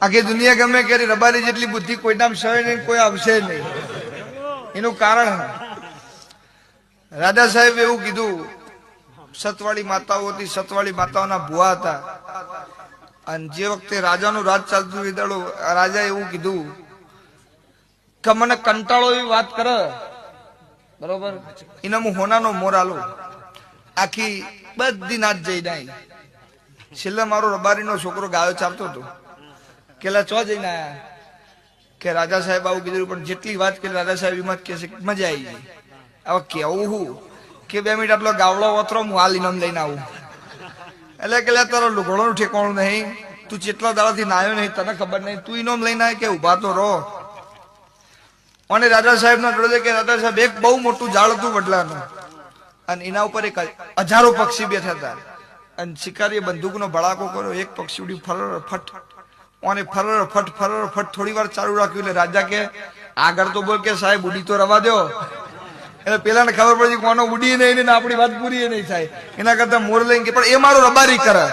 આખી દુનિયા ગમે કે રબારી જેટલી બુદ્ધિ કોઈ નામ સવે નહીં, કોઈ આવશે નહીં. એનું કારણ રાજા સાહેબ એવું કીધું, સતવાળી માતાઓ હતી, સતવાળી માતાઓના ભુવા હતા. અને જે વખતે રાજાનું રાજ ચાલતું વિદાડો રાજા એવું કીધું કે મને કંટાળો એવી વાત કરે, બરોબર, એને હું હોનાનો મોર આલું, આખી બધી નાચ જઈ નાઈ. છેલ્લે મારો રબારીનો છોકરો ગાયો ચાલતો હતો, કેલા ચો જઈને આયા કે રાજા સાહેબ આવું કીધું, પણ જેટલી વાત કરી રાજા સાહેબ એમાં કે મજા આવી ગઈ. હવે કેવું હું કે 2 મિનિટ આટલો ગાવડો ઓતરો હું હાલ ઇનામ લઈને આવું. એટલે કે તારો લુગડોનું ઠેકાણું નહીં, તું જેટલા દાડાથી નાયો નહીં, તને ખબર નહીં, તું ઇનામ લઈને આવે કે ઉભા તો રહો. અને રાજા સાહેબ ના જોડે કે રાજા સાહેબ એક બહુ મોટું ઝાડ હતું વડલાનું, અને એના ઉપર એક હજારો પક્ષી બેઠા હતા. અને શિકારીએ બંદૂકનો ભડાકો કર્યો, એક પક્ષી ઉડી ફરર ફટ, અને ફરર ફટ ફરર ફટ થોડી વાર ચાલુ રાખ્યું. એટલે રાજા કે આગળ તો બોલ કે સાહેબ ઉડી તો રવા દો. એટલે પેલા ને ખબર પડી કોનો ઉડી નહીં ને આપણી વાત પૂરી નહીં થાય, એના કરતા મોર લઈને કે પણ એ મારો રબારી કરે.